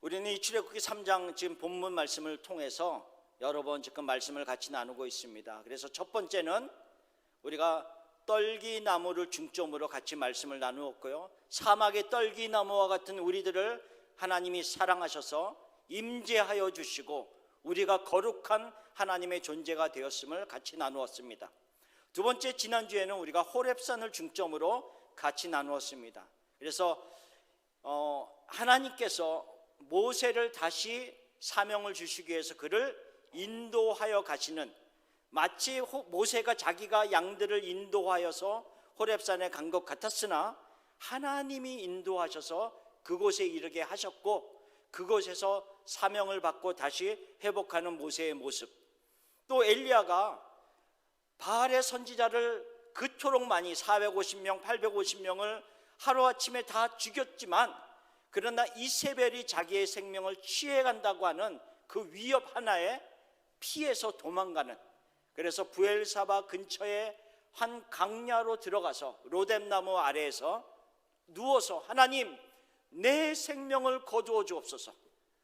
우리는 이 출애굽기 3장 지금 본문 말씀을 통해서 여러 번 지금 말씀을 같이 나누고 있습니다. 그래서 첫 번째는 우리가 떨기나무를 중점으로 같이 말씀을 나누었고요, 사막의 떨기나무와 같은 우리들을 하나님이 사랑하셔서 임재하여 주시고 우리가 거룩한 하나님의 존재가 되었음을 같이 나누었습니다. 두 번째, 지난주에는 우리가 호렙산을 중점으로 같이 나누었습니다. 그래서 하나님께서 모세를 다시 사명을 주시기 위해서 그를 인도하여 가시는, 마치 모세가 자기가 양들을 인도하여서 호렙산에 간 것 같았으나 하나님이 인도하셔서 그곳에 이르게 하셨고 그곳에서 사명을 받고 다시 회복하는 모세의 모습, 또 엘리야가 바알의 선지자를 그토록 많이 450명 850명을 하루아침에 다 죽였지만 그러나 이세벨이 자기의 생명을 취해간다고 하는 그 위협 하나에 피해서 도망가는, 그래서 부엘사바 근처에 한 강야로 들어가서 로뎀나무 아래에서 누워서 하나님 내 생명을 거두어 주옵소서,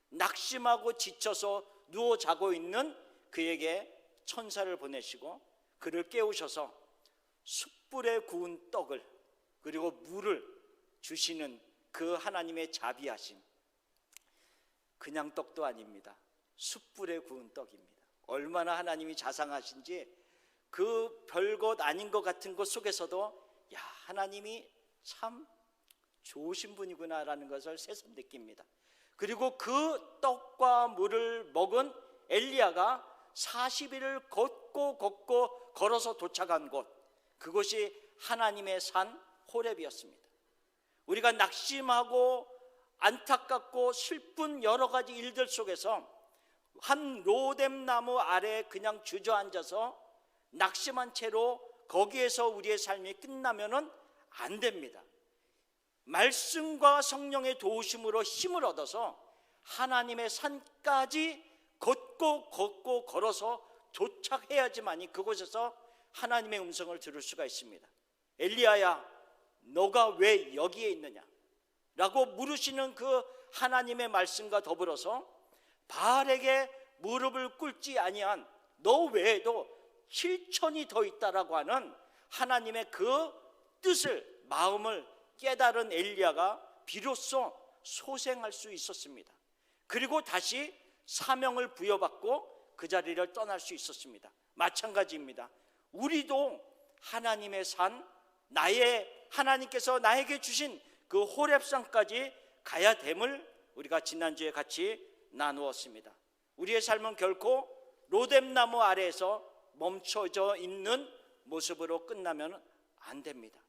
낙심하고 지쳐서 누워 자고 있는 그에게 천사를 보내시고 그를 깨우셔서 숯불에 구운 떡을 그리고 물을 주시는 그 하나님의 자비하심, 그냥 떡도 아닙니다. 숯불에 구운 떡입니다. 얼마나 하나님이 자상하신지 그 별것 아닌 것 같은 것 속에서도 야, 하나님이 참 좋으신 분이구나라는 것을 새삼 느낍니다. 그리고 그 떡과 물을 먹은 엘리야가 40일을 걷고 걸어서 도착한 곳, 그곳이 하나님의 산 호렙이었습니다. 우리가 낙심하고 안타깝고 슬픈 여러 가지 일들 속에서 한 로뎀나무 아래에 그냥 주저앉아서 낙심한 채로 거기에서 우리의 삶이 끝나면은 안 됩니다. 말씀과 성령의 도우심으로 힘을 얻어서 하나님의 산까지 걷고 걸어서 도착해야지만이 그곳에서 하나님의 음성을 들을 수가 있습니다. 엘리야야, 너가 왜 여기에 있느냐 라고 물으시는 그 하나님의 말씀과 더불어서 바알에게 무릎을 꿇지 아니한 너 외에도 7천이 더 있다라고 하는 하나님의 그 뜻을, 마음을 깨달은 엘리야가 비로소 소생할 수 있었습니다. 그리고 다시 사명을 부여받고 그 자리를 떠날 수 있었습니다. 마찬가지입니다. 우리도 하나님의 산, 나의 하나님께서 나에게 주신 그 호렙산까지 가야 됨을 우리가 지난주에 같이 나누었습니다. 우리의 삶은 결코 로뎀나무 아래에서 멈춰져 있는 모습으로 끝나면 안 됩니다.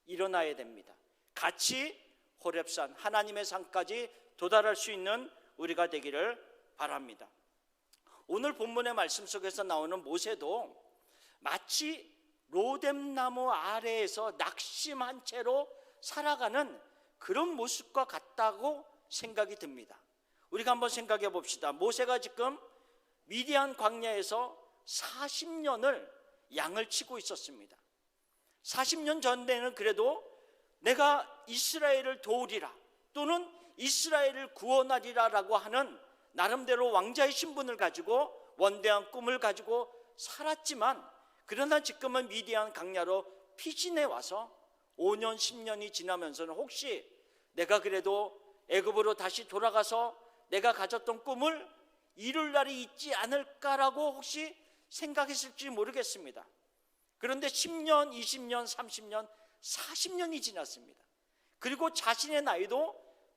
일어나야 됩니다. 같이 호렙산, 하나님의 산까지 도달할 수 있는 우리가 되기를 바랍니다. 오늘 본문의 말씀 속에서 나오는 모세도 마치 로뎀나무 아래에서 낙심한 채로 살아가는 그런 모습과 같다고 생각이 듭니다. 우리가 한번 생각해 봅시다. 모세가 지금 미디안 광야에서 40년을 양을 치고 있었습니다. 40년 전에는 그래도 내가 이스라엘을 도우리라 또는 이스라엘을 구원하리라 라고 하는 나름대로 왕자의 신분을 가지고 원대한 꿈을 가지고 살았지만, 그러나 지금은 미디안 광야로 피신해 와서 5년 10년이 지나면서는 혹시 내가 그래도 애굽으로 다시 돌아가서 내가 가졌던 꿈을 이룰 날이 있지 않을까라고 혹시 생각했을지 모르겠습니다. 그런데 10년, 20년, 30년, 40년이 지났습니다. 그리고 자신의 나이도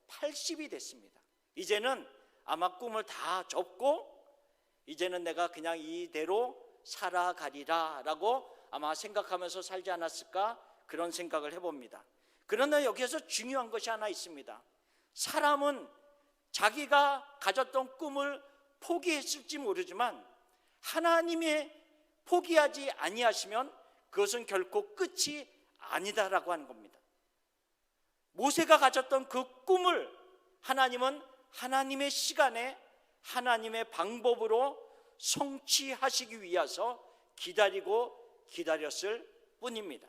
80이 됐습니다. 이제는 아마 꿈을 다 접고 이제는 내가 그냥 이대로 살아가리라 라고 아마 생각하면서 살지 않았을까, 그런 생각을 해봅니다. 그러나 여기에서 중요한 것이 하나 있습니다. 사람은 자기가 가졌던 꿈을 포기했을지 모르지만 하나님이 포기하지 아니하시면 그것은 결코 끝이 아니다라고 하는 겁니다. 모세가 가졌던 그 꿈을 하나님은 하나님의 시간에 하나님의 방법으로 성취하시기 위해서 기다렸을 뿐입니다.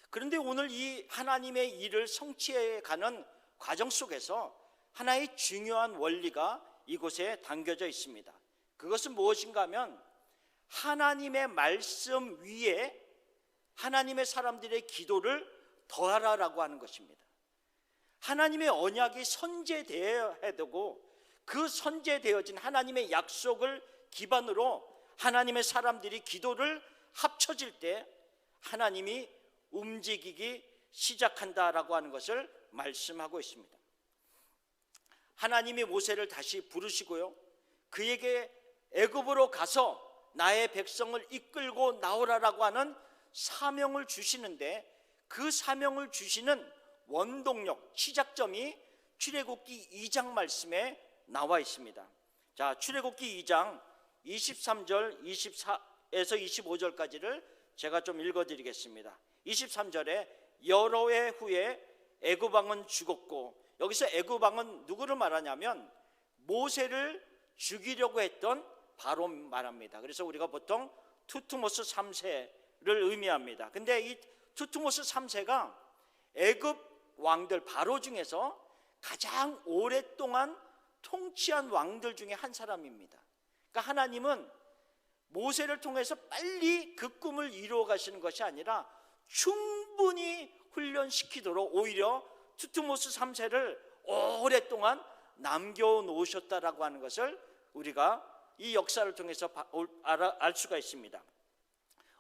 그런데 오늘 이 하나님의 일을 성취해 가는 과정 속에서 하나의 중요한 원리가 이곳에 담겨져 있습니다. 그것은 무엇인가 하면 하나님의 말씀 위에 하나님의 사람들의 기도를 더하라라고 하는 것입니다. 하나님의 언약이 선제되어야 되고 그 선제되어진 하나님의 약속을 기반으로 하나님의 사람들이 기도를 합쳐질 때 하나님이 움직이기 시작한다라고 하는 것을 말씀하고 있습니다. 하나님이 모세를 다시 부르시고요, 그에게 애굽으로 가서 나의 백성을 이끌고 나오라라고 하는 사명을 주시는데, 그 사명을 주시는 원동력, 시작점이 출애굽기 2장 말씀에 나와 있습니다. 자, 출애굽기 2장 23절 24에서 25절까지를 제가 좀 읽어드리겠습니다. 23절에 여러 해 후에 애굽 왕은 죽었고, 여기서 애굽 왕은 누구를 말하냐면 모세를 죽이려고 했던 바로 말합니다. 그래서 우리가 보통 투트모스 3세를 의미합니다. 근데 이 투트모스 3세가 애굽 왕들 바로 중에서 가장 오랫동안 통치한 왕들 중에 한 사람입니다. 그러니까 하나님은 모세를 통해서 빨리 그 꿈을 이루어 가시는 것이 아니라 충분히 훈련시키도록 오히려 투트모스 3세를 오랫동안 남겨놓으셨다라고 하는 것을 우리가 이 역사를 통해서 알 수가 있습니다.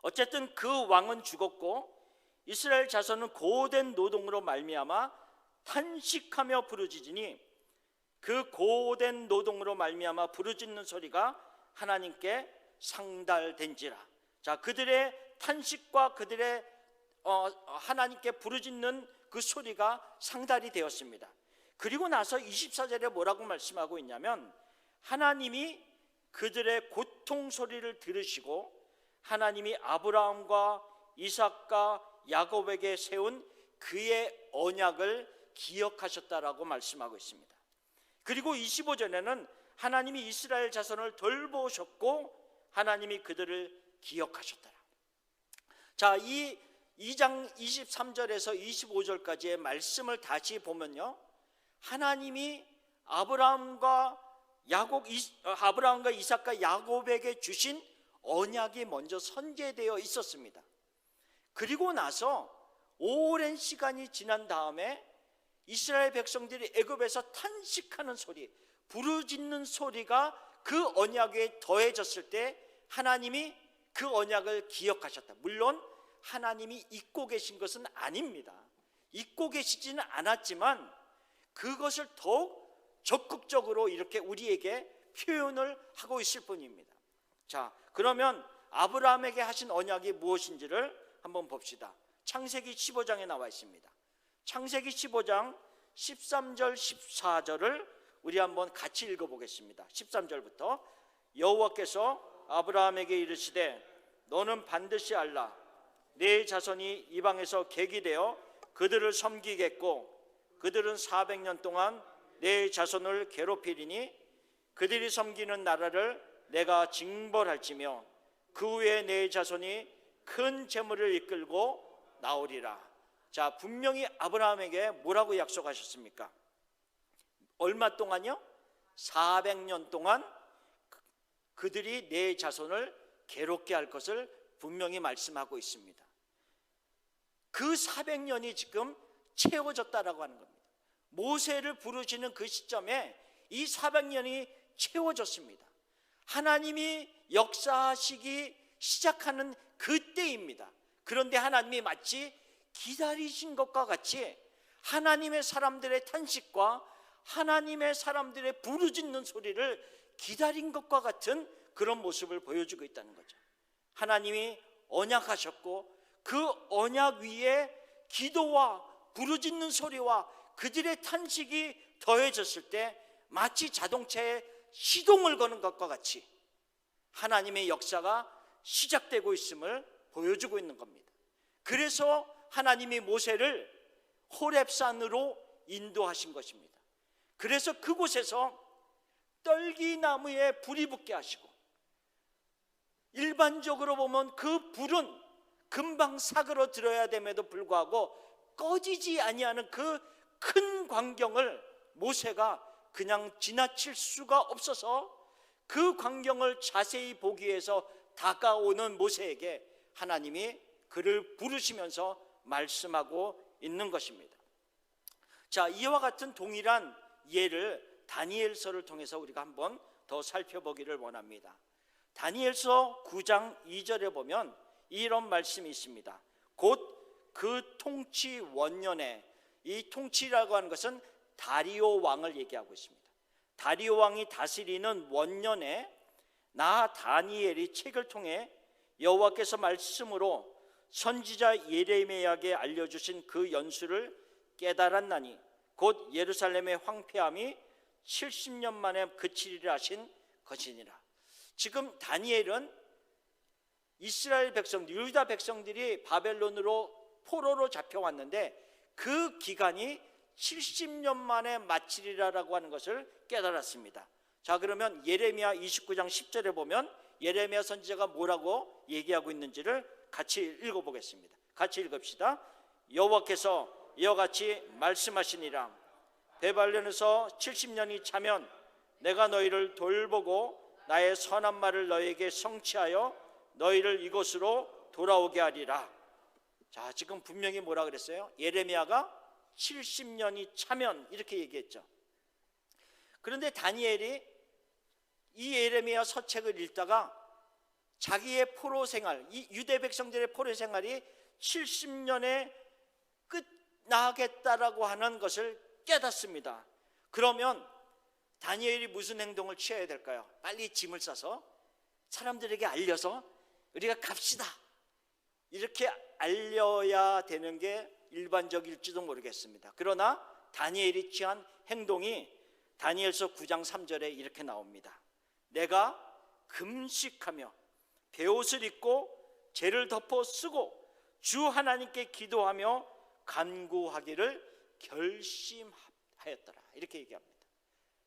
어쨌든 그 왕은 죽었고 이스라엘 자손은 고된 노동으로 말미암아 탄식하며 부르짖으니 그 고된 노동으로 말미암아 부르짖는 소리가 하나님께 상달된지라. 자, 그들의 탄식과 그들의 하나님께 부르짖는 그 소리가 상달이 되었습니다. 그리고 나서 24절에 뭐라고 말씀하고 있냐면 하나님이 그들의 고통 소리를 들으시고 하나님이 아브라함과 이삭과 야곱에게 세운 그의 언약을 기억하셨다라고 말씀하고 있습니다. 그리고 25절에는 하나님이 이스라엘 자손을 돌보셨고 하나님이 그들을 기억하셨더라. 자, 이 2장 23절에서 25절까지의 말씀을 다시 보면요, 하나님이 아브라함과 이삭과 야곱에게 주신 언약이 먼저 선제되어 있었습니다. 그리고 나서 오랜 시간이 지난 다음에 이스라엘 백성들이 애굽에서 탄식하는 소리, 부르짖는 소리가 그 언약에 더해졌을 때 하나님이 그 언약을 기억하셨다. 물론 하나님이 잊고 계신 것은 아닙니다. 잊고 계시지는 않았지만 그것을 더욱 적극적으로 이렇게 우리에게 표현을 하고 있을 뿐입니다. 자, 그러면 아브라함에게 하신 언약이 무엇인지를 한번 봅시다. 창세기 15장에 나와 있습니다. 창세기 15장 13절 14절을 우리 한번 같이 읽어보겠습니다. 13절부터 여호와께서 아브라함에게 이르시되 너는 반드시 알라. 네 자손이 이방에서 객이 되어 그들을 섬기겠고 그들은 400년 동안 네 자손을 괴롭히리니 그들이 섬기는 나라를 내가 징벌할지며 그 후에 네 자손이 큰 재물을 이끌고 나오리라. 자, 분명히 아브라함에게 뭐라고 약속하셨습니까? 얼마 동안요? 400년 동안 그들이 네 자손을 괴롭게 할 것을 분명히 말씀하고 있습니다. 그 400년이 지금 채워졌다라고 하는 겁니다. 모세를 부르시는 그 시점에 이 400년이 채워졌습니다. 하나님이 역사하시기 시작하는 그때입니다. 그런데 하나님이 마치 기다리신 것과 같이 하나님의 사람들의 탄식과 하나님의 사람들의 부르짖는 소리를 기다린 것과 같은 그런 모습을 보여주고 있다는 거죠. 하나님이 언약하셨고 그 언약 위에 기도와 부르짖는 소리와 그들의 탄식이 더해졌을 때 마치 자동차에 시동을 거는 것과 같이 하나님의 역사가 시작되고 있음을 보여주고 있는 겁니다. 그래서 하나님이 모세를 호렙산으로 인도하신 것입니다. 그래서 그곳에서 떨기나무에 불이 붙게 하시고, 일반적으로 보면 그 불은 금방 사그러 들어야 됨에도 불구하고 꺼지지 아니하는 그 큰 광경을 모세가 그냥 지나칠 수가 없어서 그 광경을 자세히 보기 위해서 다가오는 모세에게 하나님이 그를 부르시면서 말씀하고 있는 것입니다. 자, 이와 같은 동일한 예를 다니엘서를 통해서 우리가 한번 더 살펴보기를 원합니다. 다니엘서 9장 2절에 보면 이런 말씀이 있습니다. 곧 그 통치 원년에, 이 통치라고 하는 것은 다리오 왕을 얘기하고 있습니다. 다리오 왕이 다스리는 원년에 나 다니엘이 책을 통해 여호와께서 말씀으로 선지자 예레미야에게 알려주신 그 연수를 깨달았나니 곧 예루살렘의 황폐함이 70년 만에 그치리라 하신 것이니라. 지금 다니엘은 이스라엘 백성, 유다 백성들이 바벨론으로 포로로 잡혀왔는데 그 기간이 70년 만에 마치리라라고 하는 것을 깨달았습니다. 자, 그러면 예레미야 29장 10절에 보면 예레미야 선지자가 뭐라고 얘기하고 있는지를 같이 읽어보겠습니다. 같이 읽읍시다. 여호와께서 이와 같이 말씀하시니라. 베발련에서 70년이 차면 내가 너희를 돌보고 나의 선한 말을 너희에게 성취하여 너희를 이곳으로 돌아오게 하리라. 자, 지금 분명히 뭐라 그랬어요? 예레미야가 70년이 차면 이렇게 얘기했죠. 그런데 다니엘이 이 예레미야 서책을 읽다가 자기의 포로 생활, 이 유대 백성들의 포로 생활이 70년에 끝나겠다라고 하는 것을 깨닫습니다. 그러면 다니엘이 무슨 행동을 취해야 될까요? 빨리 짐을 싸서 사람들에게 알려서 우리가 갑시다, 이렇게 알려야 되는 게 일반적일지도 모르겠습니다. 그러나 다니엘이 취한 행동이 다니엘서 9장 3절에 이렇게 나옵니다. 내가 금식하며 베옷을 입고 죄를 덮어 쓰고 주 하나님께 기도하며 간구하기를 결심하였더라, 이렇게 얘기합니다.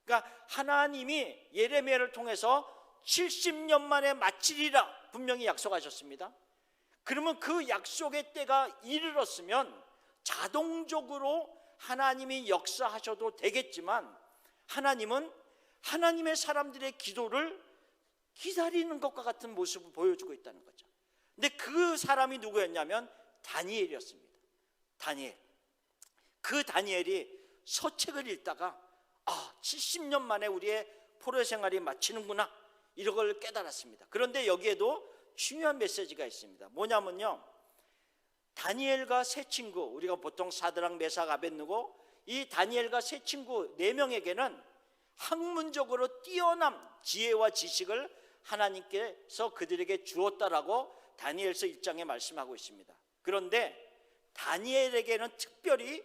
그러니까 하나님이 예레미야를 통해서 70년 만에 마치리라 분명히 약속하셨습니다. 그러면 그 약속의 때가 이르렀으면 자동적으로 하나님이 역사하셔도 되겠지만 하나님은 하나님의 사람들의 기도를 기다리는 것과 같은 모습을 보여주고 있다는 거죠. 근데 그 사람이 누구였냐면 다니엘이었습니다. 다니엘. 그 다니엘이 서책을 읽다가 70년 만에 우리의 포로 생활이 마치는구나, 이런 걸 깨달았습니다. 그런데 여기에도 중요한 메시지가 있습니다. 뭐냐면요, 다니엘과 세 친구, 우리가 보통 사드락 메삭 아벳느고, 이 다니엘과 세 친구 4명에게는 학문적으로 뛰어난 지혜와 지식을 하나님께서 그들에게 주었다라고 다니엘서 1장에 말씀하고 있습니다. 그런데 다니엘에게는 특별히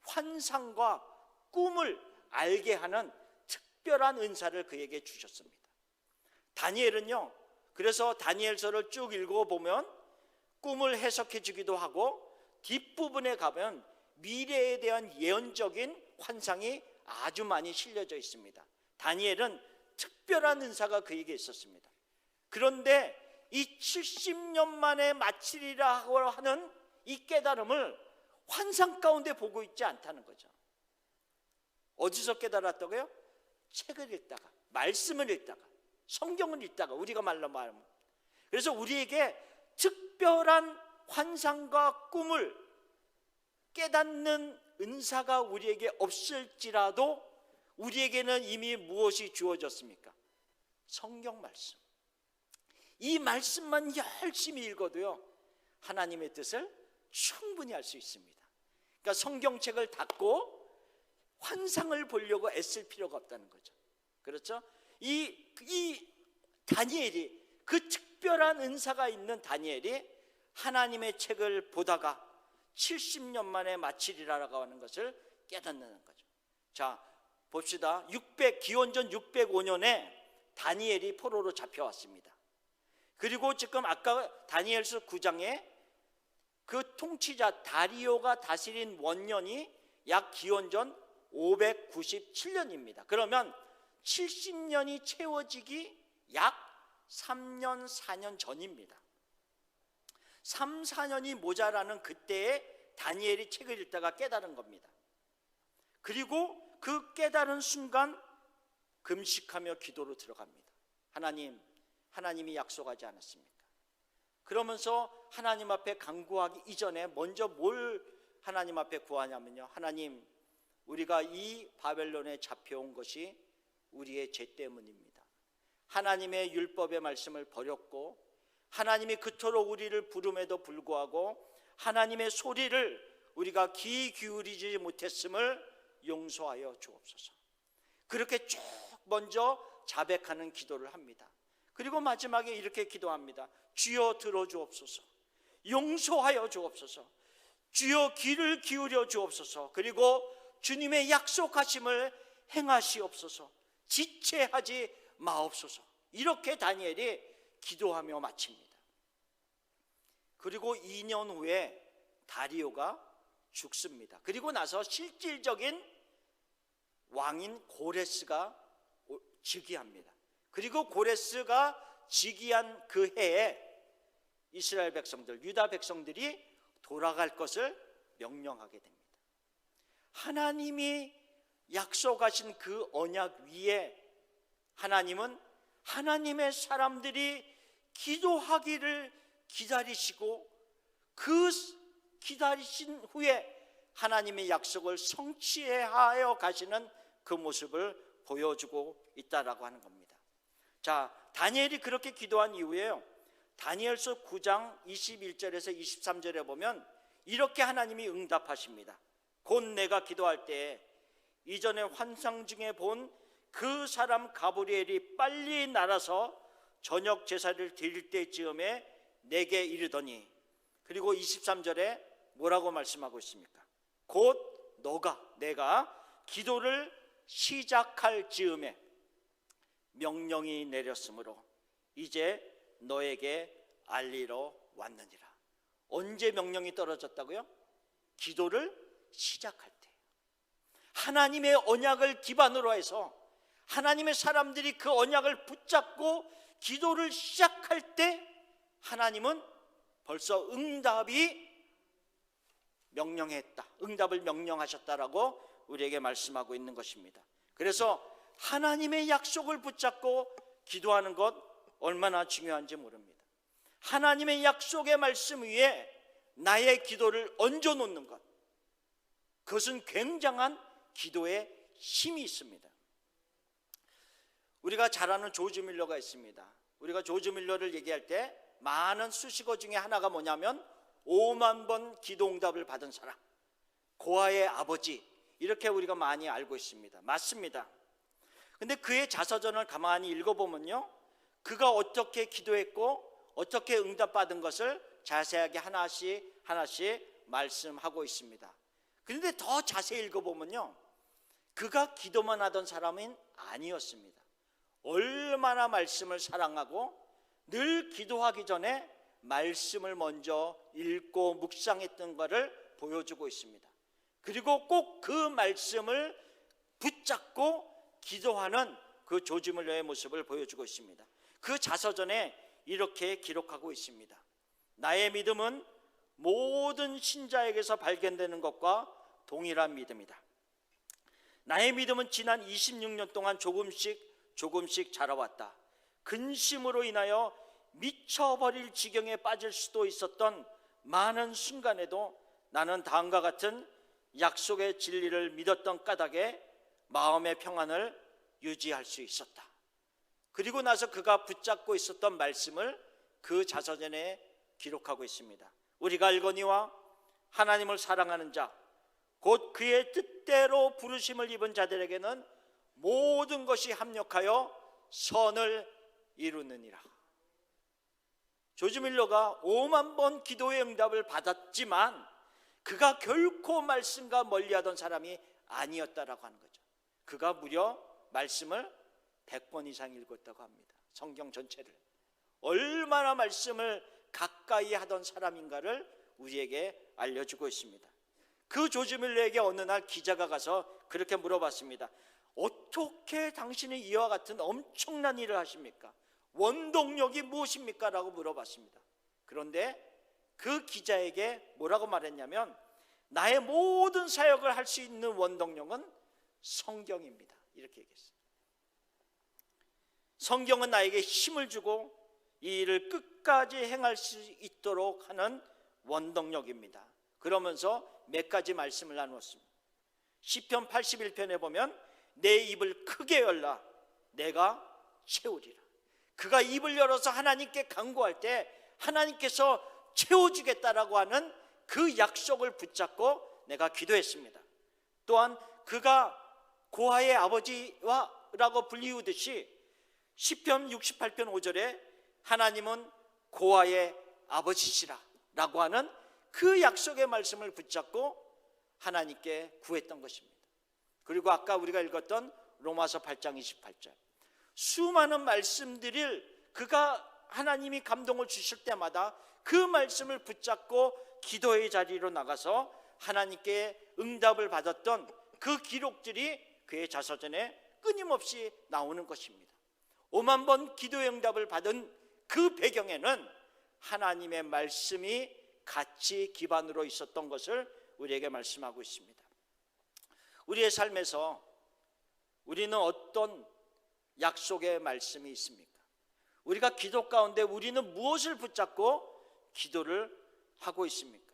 환상과 꿈을 알게 하는 특별한 은사를 그에게 주셨습니다. 다니엘은요, 그래서 다니엘서를 쭉 읽어보면 꿈을 해석해 주기도 하고 뒷부분에 가면 미래에 대한 예언적인 환상이 아주 많이 실려져 있습니다. 다니엘은 특별한 은사가 그에게 있었습니다. 그런데 이 70년 만에 마치리라 하는 이 깨달음을 환상 가운데 보고 있지 않다는 거죠. 어디서 깨달았다고요? 책을 읽다가, 말씀을 읽다가, 성경을 읽다가, 우리가 말로 말하면. 그래서 우리에게 특별한 환상과 꿈을 깨닫는 은사가 우리에게 없을지라도 우리에게는 이미 무엇이 주어졌습니까? 성경 말씀. 이 말씀만 열심히 읽어도요, 하나님의 뜻을 충분히 알 수 있습니다. 그러니까 성경책을 닫고 환상을 보려고 애쓸 필요가 없다는 거죠. 그렇죠? 이 다니엘이, 그 특별한 은사가 있는 다니엘이 하나님의 책을 보다가 70년 만에 마치리라라고 하는 것을 깨닫는 거죠. 자, 봅시다. 기원전 605년에 다니엘이 포로로 잡혀왔습니다. 그리고 지금 아까 다니엘서 9장에 그 통치자 다리오가 다스린 원년이 약 기원전 597년입니다. 그러면 70년이 채워지기 약 3년 4년 전입니다. 3, 4년이 모자라는 그때에 다니엘이 책을 읽다가 깨달은 겁니다. 그리고 그 깨달은 순간 금식하며 기도로 들어갑니다. 하나님이 약속하지 않았습니까? 그러면서 하나님 앞에 간구하기 이전에 먼저 뭘 하나님 앞에 구하냐면요, 하나님, 우리가 이 바벨론에 잡혀온 것이 우리의 죄 때문입니다. 하나님의 율법의 말씀을 버렸고 하나님이 그토록 우리를 부름에도 불구하고 하나님의 소리를 우리가 귀 기울이지 못했음을 용서하여 주옵소서. 그렇게 쭉 먼저 자백하는 기도를 합니다. 그리고 마지막에 이렇게 기도합니다. 주여 들어주옵소서, 용서하여 주옵소서, 주여 귀를 기울여 주옵소서, 그리고 주님의 약속하심을 행하시옵소서, 지체하지 마옵소서. 이렇게 다니엘이 기도하며 마칩니다. 그리고 2년 후에 다리오가 죽습니다. 그리고 나서 실질적인 왕인 고레스가 즉위합니다. 그리고 고레스가 즉위한 그 해에 이스라엘 백성들, 유다 백성들이 돌아갈 것을 명령하게 됩니다. 하나님이 약속하신 그 언약 위에 하나님은 하나님의 사람들이 기도하기를 기다리시고 그 기다리신 후에 하나님의 약속을 성취하여 가시는 그 모습을 보여주고 있다라고 하는 겁니다. 자, 다니엘이 그렇게 기도한 이후에요, 다니엘서 9장 21절에서 23절에 보면 이렇게 하나님이 응답하십니다. 곧 내가 기도할 때에 이전에 환상 중에 본 그 사람 가브리엘이 빨리 날아서 저녁 제사를 드릴 때쯤에 내게 이르더니, 그리고 23절에 뭐라고 말씀하고 있습니까? 곧 내가 기도를 시작할 즈음에 명령이 내렸으므로 이제 너에게 알리러 왔느니라. 언제 명령이 떨어졌다고요? 기도를 시작할 때. 하나님의 언약을 기반으로 해서 하나님의 사람들이 그 언약을 붙잡고 기도를 시작할 때 하나님은 벌써 응답을 명령하셨다라고 우리에게 말씀하고 있는 것입니다. 그래서 하나님의 약속을 붙잡고 기도하는 것 얼마나 중요한지 모릅니다. 하나님의 약속의 말씀 위에 나의 기도를 얹어놓는 것, 그것은 굉장한 기도의 힘이 있습니다. 우리가 잘 아는 조지 밀러가 있습니다. 우리가 조지 밀러를 얘기할 때 많은 수식어 중에 하나가 뭐냐면 5만 번 기도 응답을 받은 사람, 고아의 아버지, 이렇게 우리가 많이 알고 있습니다. 맞습니다. 근데 그의 자서전을 가만히 읽어보면요, 그가 어떻게 기도했고 어떻게 응답받은 것을 자세하게 하나씩 말씀하고 있습니다. 그런데 더 자세히 읽어보면요, 그가 기도만 하던 사람은 아니었습니다. 얼마나 말씀을 사랑하고 늘 기도하기 전에 말씀을 먼저 읽고 묵상했던 것을 보여주고 있습니다. 그리고 꼭 그 말씀을 붙잡고 기도하는 그 조지 밀러의 모습을 보여주고 있습니다. 그 자서전에 이렇게 기록하고 있습니다. 나의 믿음은 모든 신자에게서 발견되는 것과 동일한 믿음이다. 나의 믿음은 지난 26년 동안 조금씩 자라왔다. 근심으로 인하여 미쳐버릴 지경에 빠질 수도 있었던 많은 순간에도 나는 다음과 같은 약속의 진리를 믿었던 까닭에 마음의 평안을 유지할 수 있었다. 그리고 나서 그가 붙잡고 있었던 말씀을 그 자서전에 기록하고 있습니다. 우리가 알거니와 하나님을 사랑하는 자, 곧 그의 뜻대로 부르심을 입은 자들에게는 모든 것이 합력하여 선을 이루느니라. 조지 밀러가 5만 번 기도의 응답을 받았지만 그가 결코 말씀과 멀리하던 사람이 아니었다라고 하는 거죠. 그가 무려 말씀을 100번 이상 읽었다고 합니다. 성경 전체를. 얼마나 말씀을 가까이 하던 사람인가를 우리에게 알려주고 있습니다. 그 조지 밀러에게 어느 날 기자가 가서 그렇게 물어봤습니다. 어떻게 당신이 이와 같은 엄청난 일을 하십니까? 원동력이 무엇입니까? 라고 물어봤습니다. 그런데 그 기자에게 뭐라고 말했냐면, 나의 모든 사역을 할 수 있는 원동력은 성경입니다. 이렇게 얘기했어요. 성경은 나에게 힘을 주고 이 일을 끝까지 행할 수 있도록 하는 원동력입니다. 그러면서 몇 가지 말씀을 나누었습니다. 시편 81편에 보면 내 입을 크게 열라 내가 채우리라. 그가 입을 열어서 하나님께 간구할 때 하나님께서 채워주겠다라고 하는 그 약속을 붙잡고 내가 기도했습니다. 또한 그가 고아의 아버지라고 불리우듯이 시편 68편 5절에 하나님은 고아의 아버지시라 라고 하는 그 약속의 말씀을 붙잡고 하나님께 구했던 것입니다. 그리고 아까 우리가 읽었던 로마서 8장 28절, 수많은 말씀들을 그가 하나님이 감동을 주실 때마다 그 말씀을 붙잡고 기도의 자리로 나가서 하나님께 응답을 받았던 그 기록들이 그의 자서전에 끊임없이 나오는 것입니다. 5만 번 기도의 응답을 받은 그 배경에는 하나님의 말씀이 같이 기반으로 있었던 것을 우리에게 말씀하고 있습니다. 우리의 삶에서 우리는 어떤 약속의 말씀이 있습니까? 우리가 기도 가운데 우리는 무엇을 붙잡고 기도를 하고 있습니까?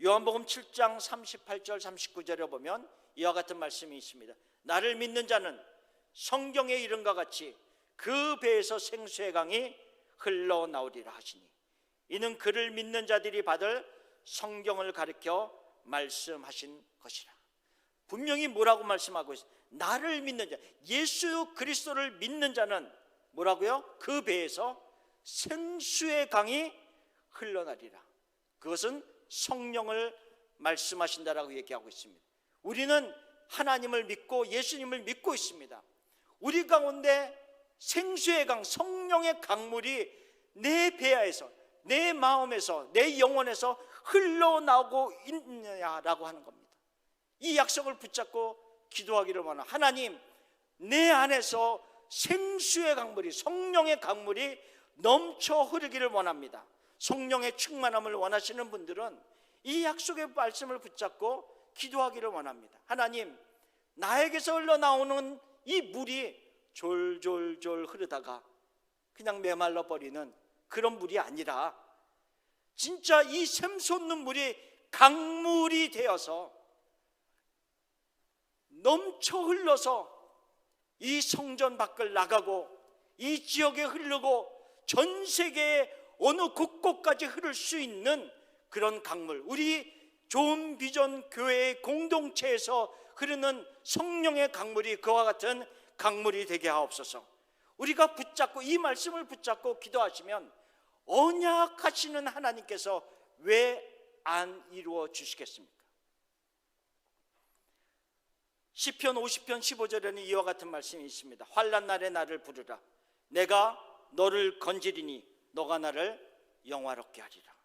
요한복음 7장 38절 39절에 보면 이와 같은 말씀이 있습니다. 나를 믿는 자는 성경의 이름과 같이 그 배에서 생수의 강이 흘러나오리라 하시니 이는 그를 믿는 자들이 받을 성경을 가르쳐 말씀하신 것이라. 분명히 뭐라고 말씀하고 있어요? 나를 믿는 자, 예수 그리스도를 믿는 자는 뭐라고요? 그 배에서 생수의 강이 흘러나리라. 그것은 성령을 말씀하신다라고 얘기하고 있습니다. 우리는 하나님을 믿고 예수님을 믿고 있습니다. 우리 가운데 생수의 강, 성령의 강물이 내 배아에서, 내 마음에서, 내 영혼에서 흘러나오고 있느냐라고 하는 겁니다. 이 약속을 붙잡고 기도하기를 원합니다. 하나님, 내 안에서 생수의 강물이, 성령의 강물이 넘쳐 흐르기를 원합니다. 성령의 충만함을 원하시는 분들은 이 약속의 말씀을 붙잡고 기도하기를 원합니다. 하나님, 나에게서 흘러나오는 이 물이 졸졸졸 흐르다가 그냥 메말라 버리는 그런 물이 아니라 진짜 이 샘솟는 물이 강물이 되어서 넘쳐 흘러서 이 성전 밖을 나가고 이 지역에 흐르고 전 세계의 어느 곳곳까지 흐를 수 있는 그런 강물, 우리 좋은 비전 교회의 공동체에서 흐르는 성령의 강물이 그와 같은 강물이 되게 하옵소서. 우리가 붙잡고 이 말씀을 붙잡고 기도하시면 언약하시는 하나님께서 왜 안 이루어 주시겠습니까? 시편 50편 15절에는 이와 같은 말씀이 있습니다. 환난 날에 나를 부르라. 내가 너를 건지리니 너가 나를 영화롭게 하리라.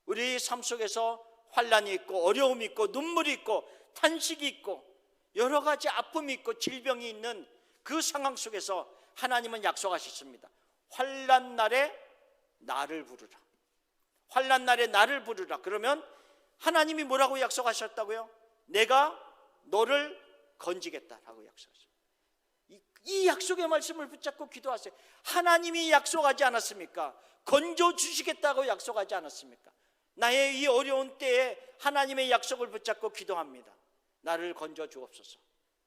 우리 삶 속에서 환난이 있고 어려움이 있고 눈물이 있고 탄식이 있고 여러 가지 아픔이 있고 질병이 있는 그 상황 속에서 하나님은 약속하셨습니다. 환난 날에 나를 부르라. 환난 날에 나를 부르라. 그러면 하나님이 뭐라고 약속하셨다고요? 내가 너를 건지겠다라고 약속하셨습니다. 이 약속의 말씀을 붙잡고 기도하세요. 하나님이 약속하지 않았습니까? 건져 주시겠다고 약속하지 않았습니까? 나의 이 어려운 때에 하나님의 약속을 붙잡고 기도합니다. 나를 건져 주옵소서.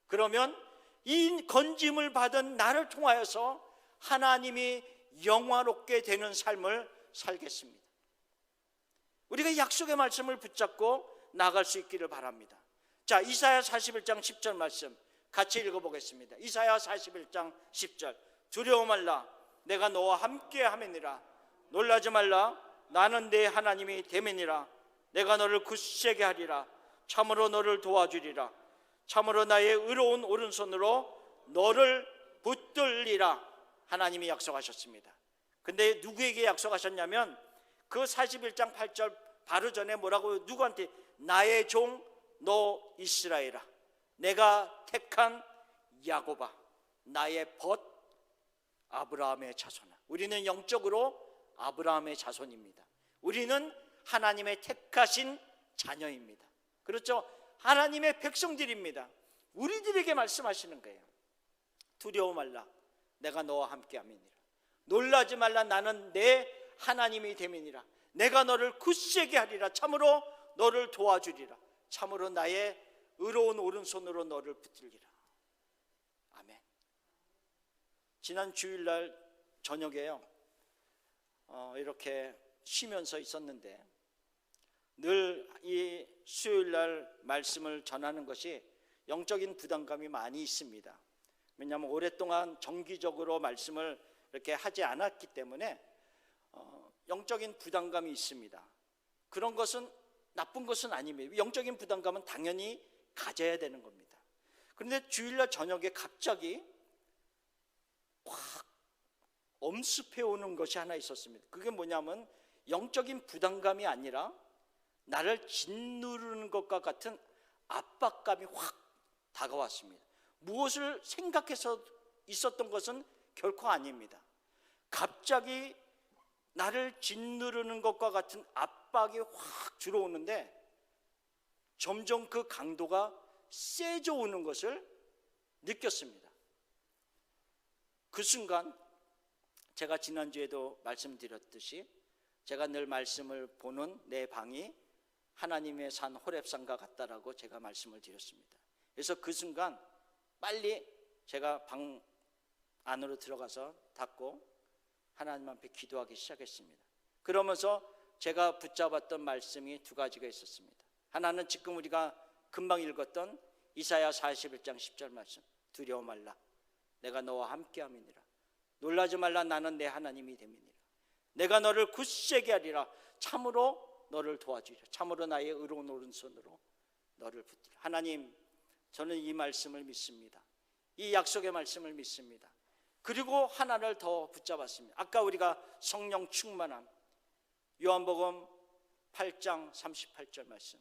그러면 이 건짐을 받은 나를 통하여서 하나님이 영화롭게 되는 삶을 살겠습니다. 우리가 약속의 말씀을 붙잡고 나갈 수 있기를 바랍니다. 자, 이사야 41장 10절 말씀 같이 읽어보겠습니다. 이사야 41장 10절. 두려워 말라. 내가 너와 함께 하매니라. 놀라지 말라. 나는 내 하나님이 됨이니라. 내가 너를 굳세게 하리라. 참으로 너를 도와주리라. 참으로 나의 의로운 오른손으로 너를 붙들리라. 하나님이 약속하셨습니다. 근데 누구에게 약속하셨냐면 그 41장 8절 바로 전에 뭐라고, 누구한테? 나의 종 너 이스라엘아, 내가 택한 야곱아, 나의 벗 아브라함의 자손아. 우리는 영적으로 아브라함의 자손입니다. 우리는 하나님의 택하신 자녀입니다. 그렇죠? 하나님의 백성들입니다. 우리들에게 말씀하시는 거예요. 두려워 말라. 내가 너와 함께함이니라. 놀라지 말라. 나는 내 하나님이 됨이니라. 내가 너를 굳세게 하리라. 참으로 너를 도와주리라. 참으로 나의 의로운 오른손으로 너를 붙들리라. 아멘. 지난 주일날 저녁에요, 이렇게 쉬면서 있었는데, 늘 이 수요일날 말씀을 전하는 것이 영적인 부담감이 많이 있습니다. 왜냐하면 오랫동안 정기적으로 말씀을 이렇게 하지 않았기 때문에 영적인 부담감이 있습니다. 그런 것은 나쁜 것은 아닙니다. 영적인 부담감은 당연히 가져야 되는 겁니다. 그런데 주일날 저녁에 갑자기 확 엄습해 오는 것이 하나 있었습니다. 그게 뭐냐면 영적인 부담감이 아니라 나를 짓누르는 것과 같은 압박감이 확 다가왔습니다. 무엇을 생각해서 있었던 것은 결코 아닙니다. 갑자기 나를 짓누르는 것과 같은 압박이 확 들어오는데 점점 그 강도가 세져 오는 것을 느꼈습니다. 그 순간 제가 지난주에도 말씀드렸듯이 제가 늘 말씀을 보는 내 방이 하나님의 산 호렙산과 같다라고 제가 말씀을 드렸습니다. 그래서 그 순간 빨리 제가 방 안으로 들어가서 닫고 하나님 앞에 기도하기 시작했습니다. 그러면서 제가 붙잡았던 말씀이 두 가지가 있었습니다. 하나는 지금 우리가 금방 읽었던 이사야 41장 10절 말씀, 두려워 말라. 내가 너와 함께함이니라. 놀라지 말라. 나는 내 하나님이 됨이니라. 내가 너를 굳세게 하리라. 참으로 너를 도와주리라. 참으로 나의 의로운 오른손으로 너를 붙들리라. 하나님, 저는 이 말씀을 믿습니다. 이 약속의 말씀을 믿습니다. 그리고 하나를 더 붙잡았습니다. 아까 우리가 성령 충만함, 요한복음 8장 38절 말씀,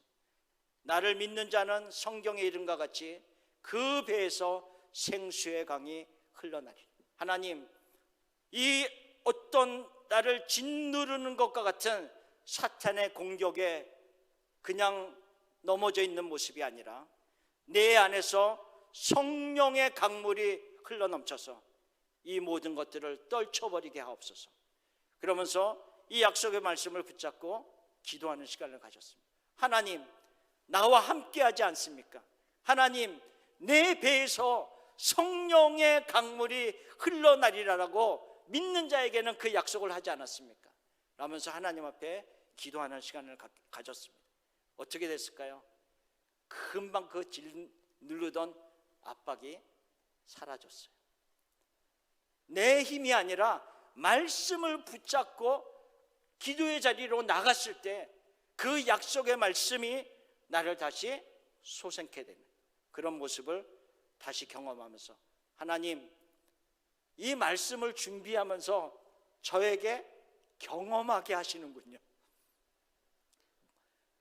나를 믿는 자는 성경의 이름과 같이 그 배에서 생수의 강이 흘러나리. 하나님, 이 어떤 나를 짓누르는 것과 같은 사탄의 공격에 그냥 넘어져 있는 모습이 아니라 내 안에서 성령의 강물이 흘러넘쳐서 이 모든 것들을 떨쳐버리게 하옵소서. 그러면서 이 약속의 말씀을 붙잡고 기도하는 시간을 가졌습니다. 하나님, 나와 함께하지 않습니까? 하나님, 내 배에서 성령의 강물이 흘러나리라라고 믿는 자에게는 그 약속을 하지 않았습니까? 라면서 하나님 앞에 기도하는 시간을 가졌습니다. 어떻게 됐을까요? 금방 그 누르던 압박이 사라졌어요. 내 힘이 아니라 말씀을 붙잡고 기도의 자리로 나갔을 때 그 약속의 말씀이 나를 다시 솟게 되는 그런 모습을 다시 경험하면서, 하나님, 이 말씀을 준비하면서 저에게 경험하게 하시는군요.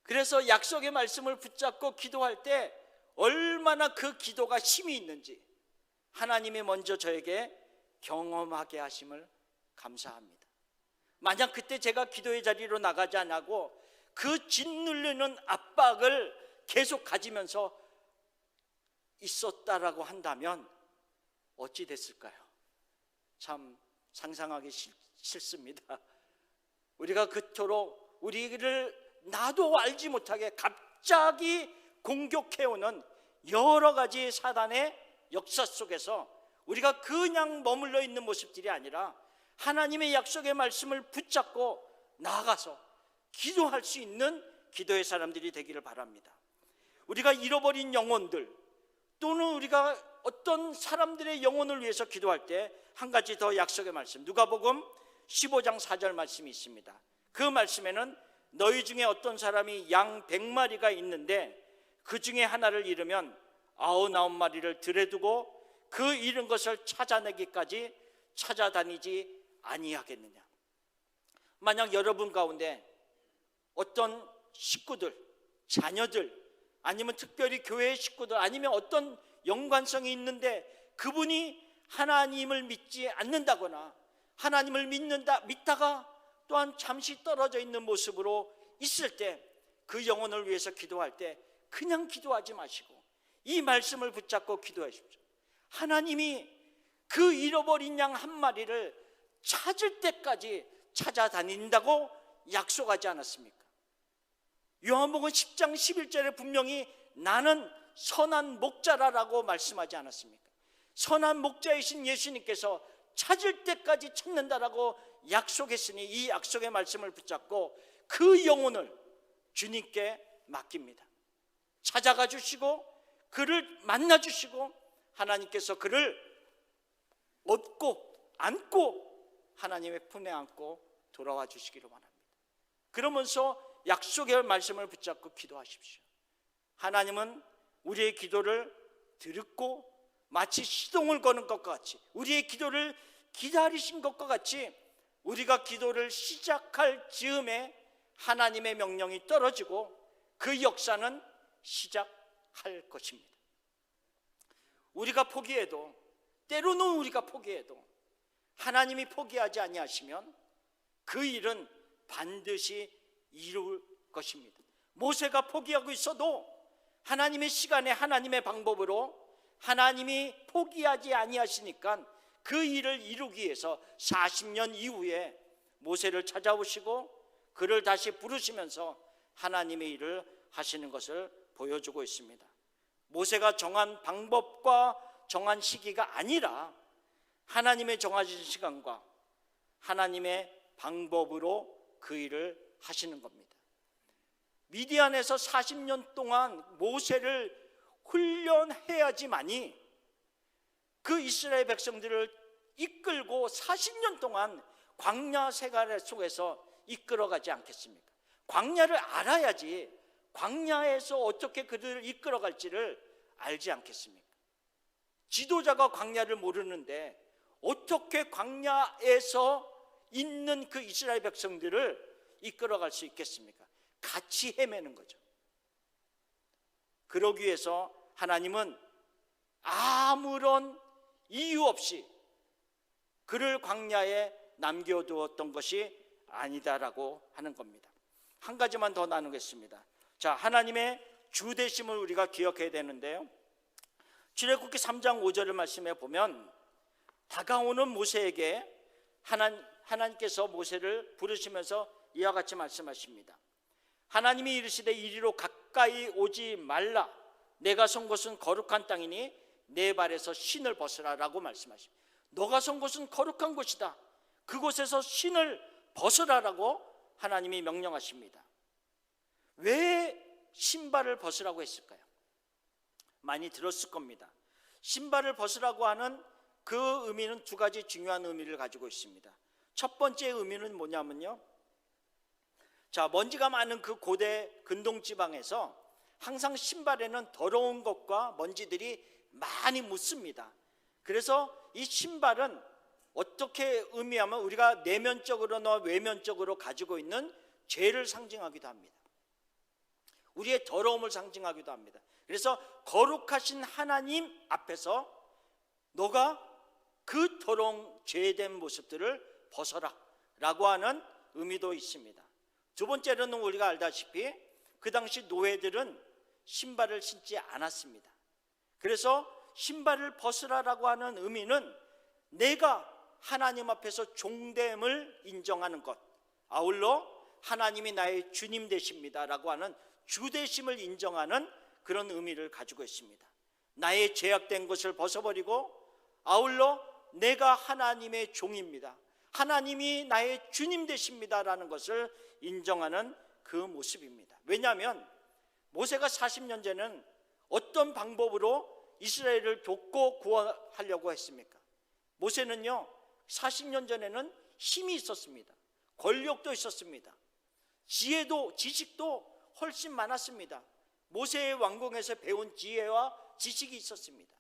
그래서 약속의 말씀을 붙잡고 기도할 때 얼마나 그 기도가 힘이 있는지 하나님이 먼저 저에게 경험하게 하심을 감사합니다. 만약 그때 제가 기도의 자리로 나가지 않고 그 짓누르는 압박을 계속 가지면서 있었다라고 한다면 어찌 됐을까요? 참 상상하기 싫습니다. 우리가 그토록 우리를 나도 알지 못하게 갑자기 공격해오는 여러 가지 사단의 역사 속에서 우리가 그냥 머물러 있는 모습들이 아니라 하나님의 약속의 말씀을 붙잡고 나아가서 기도할 수 있는 기도의 사람들이 되기를 바랍니다. 우리가 잃어버린 영혼들 또는 우리가 어떤 사람들의 영혼을 위해서 기도할 때 한 가지 더 약속의 말씀, 누가복음 15장 4절 말씀이 있습니다. 그 말씀에는 너희 중에 어떤 사람이 양 100마리가 있는데 그 중에 하나를 잃으면 99마리를 들에 두고 그 잃은 것을 찾아내기까지 찾아다니지 아니하겠느냐. 만약 여러분 가운데 어떤 식구들, 자녀들, 아니면 특별히 교회의 식구들, 아니면 어떤 연관성이 있는데 그분이 하나님을 믿지 않는다거나 하나님을 믿다가 또한 잠시 떨어져 있는 모습으로 있을 때 그 영혼을 위해서 기도할 때 그냥 기도하지 마시고 이 말씀을 붙잡고 기도하십시오. 하나님이 그 잃어버린 양 한 마리를 찾을 때까지 찾아다닌다고 약속하지 않았습니까? 요한복음 10장 11절에 분명히 나는 선한 목자라라고 말씀하지 않았습니까? 선한 목자이신 예수님께서 찾을 때까지 찾는다라고 약속했으니 이 약속의 말씀을 붙잡고 그 영혼을 주님께 맡깁니다. 찾아가 주시고 그를 만나 주시고 하나님께서 그를 얻고 안고 하나님의 품에 안고 돌아와 주시기를 원합니다. 그러면서 약속의 말씀을 붙잡고 기도하십시오. 하나님은 우리의 기도를 듣고 마치 시동을 거는 것과 같이, 우리의 기도를 기다리신 것과 같이 우리가 기도를 시작할 즈음에 하나님의 명령이 떨어지고 그 역사는 시작할 것입니다. 우리가 포기해도, 때로는 우리가 포기해도 하나님이 포기하지 아니하시면 그 일은 반드시 이룰 것입니다. 모세가 포기하고 있어도 하나님의 시간에 하나님의 방법으로 하나님이 포기하지 아니하시니까 그 일을 이루기 위해서 40년 이후에 모세를 찾아오시고 그를 다시 부르시면서 하나님의 일을 하시는 것을 보여주고 있습니다. 모세가 정한 방법과 정한 시기가 아니라 하나님의 정하신 시간과 하나님의 방법으로 그 일을 하시는 겁니다. 미디안에서 40년 동안 모세를 훈련해야지만이 그 이스라엘 백성들을 이끌고 40년 동안 광야 생활 속에서 이끌어가지 않겠습니까? 광야를 알아야지 광야에서 어떻게 그들을 이끌어갈지를 알지 않겠습니까? 지도자가 광야를 모르는데 어떻게 광야에서 있는 그 이스라엘 백성들을 이끌어갈 수 있겠습니까? 같이 헤매는 거죠. 그러기 위해서 하나님은 아무런 이유 없이 그를 광야에 남겨두었던 것이 아니다라고 하는 겁니다. 한 가지만 더 나누겠습니다. 자, 하나님의 주되심을 우리가 기억해야 되는데요, 출애굽기 3장 5절의 말씀에 보면 다가오는 모세에게 하나님께서 모세를 부르시면서 이와 같이 말씀하십니다. 하나님이 이르시되 이리로 가까이 오지 말라. 내가 선 곳은 거룩한 땅이니 내 발에서 신을 벗으라 라고 말씀하십니다. 너가 선 곳은 거룩한 곳이다. 그곳에서 신을 벗으라라고 하나님이 명령하십니다. 왜 신발을 벗으라고 했을까요? 많이 들었을 겁니다. 신발을 벗으라고 하는 그 의미는 두 가지 중요한 의미를 가지고 있습니다. 첫 번째 의미는 뭐냐면요, 자, 먼지가 많은 그 고대 근동지방에서 항상 신발에는 더러운 것과 먼지들이 많이 묻습니다. 그래서 이 신발은 어떻게 의미하면 우리가 내면적으로나 외면적으로 가지고 있는 죄를 상징하기도 합니다. 우리의 더러움을 상징하기도 합니다. 그래서 거룩하신 하나님 앞에서 너가 그 더러운 죄된 모습들을 벗어라 라고 하는 의미도 있습니다. 두 번째로는 우리가 알다시피 그 당시 노예들은 신발을 신지 않았습니다. 그래서 신발을 벗으라라고 하는 의미는 내가 하나님 앞에서 종됨을 인정하는 것, 아울러 하나님이 나의 주님 되십니다라고 하는 주되심을 인정하는 그런 의미를 가지고 있습니다. 나의 죄악된 것을 벗어버리고 아울러 내가 하나님의 종입니다, 하나님이 나의 주님 되십니다라는 것을 인정하는 그 모습입니다. 왜냐하면 모세가 40년 전에는 어떤 방법으로 이스라엘을 돕고 구원하려고 했습니까? 모세는요 40년 전에는 힘이 있었습니다. 권력도 있었습니다. 지혜도 지식도 훨씬 많았습니다. 모세의 왕궁에서 배운 지혜와 지식이 있었습니다.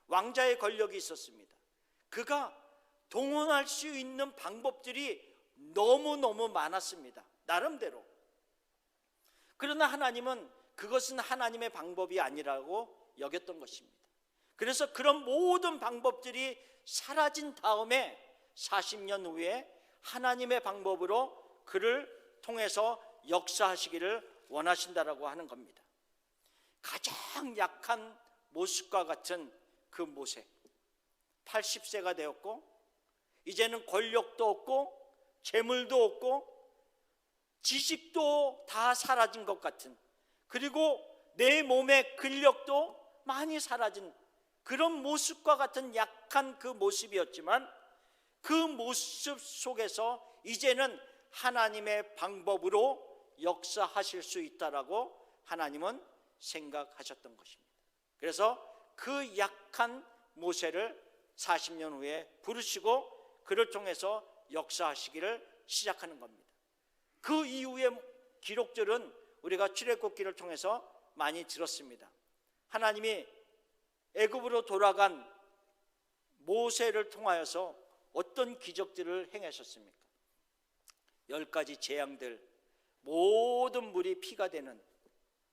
왕자의 권력이 있었습니다. 그가 동원할 수 있는 방법들이 너무너무 많았습니다. 나름대로. 그러나 하나님은 그것은 하나님의 방법이 아니라고 여겼던 것입니다. 그래서 그런 모든 방법들이 사라진 다음에 40년 후에 하나님의 방법으로 그를 통해서 역사하시기를 원하신다라고 하는 겁니다. 가장 약한 모습과 같은 그 모세, 80세가 되었고 이제는 권력도 없고 재물도 없고 지식도 다 사라진 것 같은, 그리고 내 몸의 근력도 많이 사라진 그런 모습과 같은 약한 그 모습이었지만, 그 모습 속에서 이제는 하나님의 방법으로 역사하실 수 있다라고 하나님은 생각하셨던 것입니다. 그래서 그 약한 모세를 40년 후에 부르시고 그를 통해서 역사하시기를 시작하는 겁니다. 그 이후의 기록들은 우리가 출애굽기를 통해서 많이 들었습니다. 하나님이 애굽으로 돌아간 모세를 통하여서 어떤 기적들을 행하셨습니까? 10가지 재앙들, 모든 물이 피가 되는,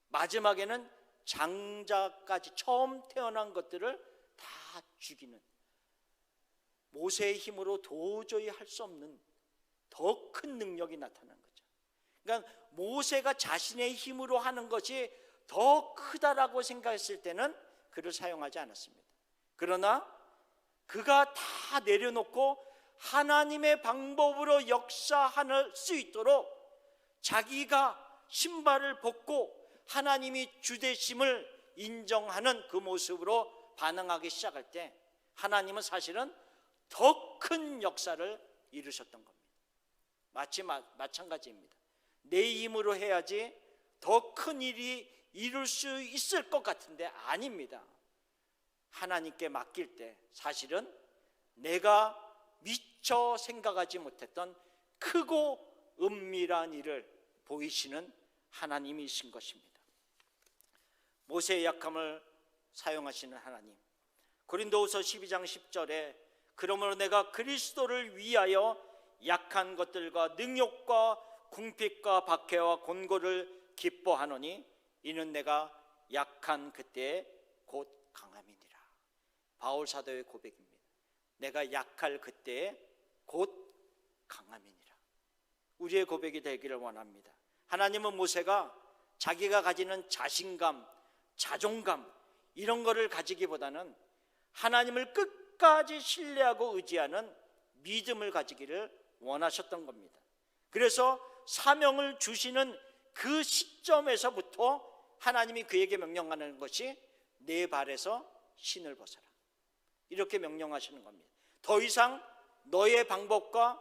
마지막에는 장자까지 처음 태어난 것들을 다 죽이는, 모세의 힘으로 도저히 할 수 없는 더 큰 능력이 나타난 거죠. 그러니까 모세가 자신의 힘으로 하는 것이 더 크다라고 생각했을 때는 그를 사용하지 않았습니다. 그러나 그가 다 내려놓고 하나님의 방법으로 역사할 수 있도록 자기가 신발을 벗고 하나님이 주되심을 인정하는 그 모습으로 반응하기 시작할 때 하나님은 사실은 더 큰 역사를 이루셨던 겁니다. 마찬가지입니다. 내 힘으로 해야지 더 큰 일이 이룰 수 있을 것 같은데 아닙니다. 하나님께 맡길 때 사실은 내가 미처 생각하지 못했던 크고 은밀한 일을 보이시는 하나님이신 것입니다. 모세의 약함을 사용하시는 하나님. 고린도후서 12장 10절에 그러므로 내가 그리스도를 위하여 약한 것들과 능욕과 궁핍과 박해와 곤고를 기뻐하노니 이는 내가 약한 그때에 곧 강함이니라. 바울 사도의 고백입니다. 내가 약할 그때에 곧 강함이니라. 우리의 고백이 되기를 원합니다. 하나님은 모세가 자기가 가지는 자신감, 자존감 이런 거를 가지기보다는 하나님을 끝까지 신뢰하고 의지하는 믿음을 가지기를 원하셨던 겁니다. 그래서 사명을 주시는 그 시점에서부터 하나님이 그에게 명령하는 것이 내 발에서 신을 벗어라, 이렇게 명령하시는 겁니다. 더 이상 너의 방법과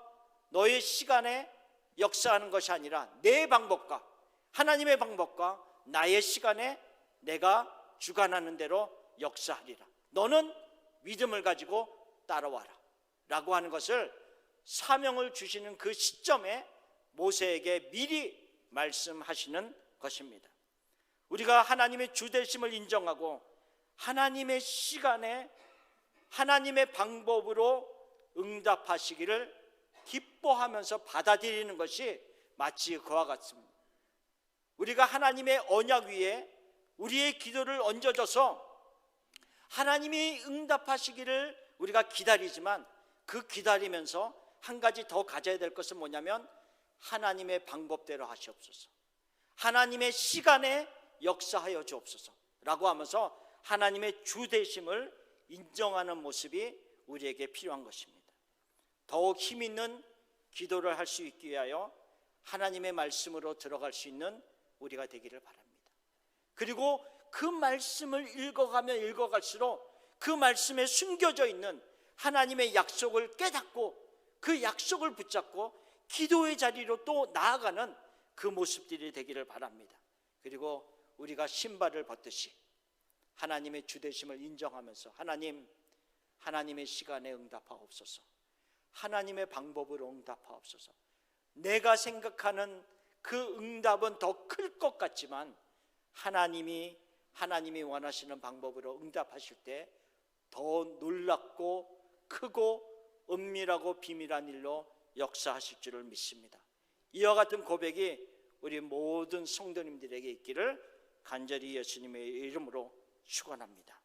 너의 시간에 역사하는 것이 아니라 내 방법과 하나님의 방법과 나의 시간에 내가 주관하는 대로 역사하리라. 너는 믿음을 가지고 따라와라 라고 하는 것을 사명을 주시는 그 시점에 모세에게 미리 말씀하시는 것입니다. 우리가 하나님의 주되심을 인정하고 하나님의 시간에 하나님의 방법으로 응답하시기를 기뻐하면서 받아들이는 것이 마치 그와 같습니다. 우리가 하나님의 언약 위에 우리의 기도를 얹어줘서 하나님이 응답하시기를 우리가 기다리지만, 그 기다리면서 한 가지 더 가져야 될 것은 뭐냐면 하나님의 방법대로 하시옵소서, 하나님의 시간에 역사하여 주옵소서 라고 하면서 하나님의 주되심을 인정하는 모습이 우리에게 필요한 것입니다. 더욱 힘있는 기도를 할 수 있기 위하여 하나님의 말씀으로 들어갈 수 있는 우리가 되기를 바랍니다. 그리고 그 말씀을 읽어가면 읽어갈수록 그 말씀에 숨겨져 있는 하나님의 약속을 깨닫고 그 약속을 붙잡고 기도의 자리로 또 나아가는 그 모습들이 되기를 바랍니다. 그리고 우리가 신발을 벗듯이 하나님의 주되심을 인정하면서 하나님의 시간에 응답하옵소서, 하나님의 방법으로 응답하옵소서. 내가 생각하는 그 응답은 더 클 것 같지만 하나님이 원하시는 방법으로 응답하실 때 더 놀랍고 크고 은밀하고 비밀한 일로 역사하실 줄을 믿습니다. 이와 같은 고백이 우리 모든 성도님들에게 있기를 간절히 예수님의 이름으로 축원합니다.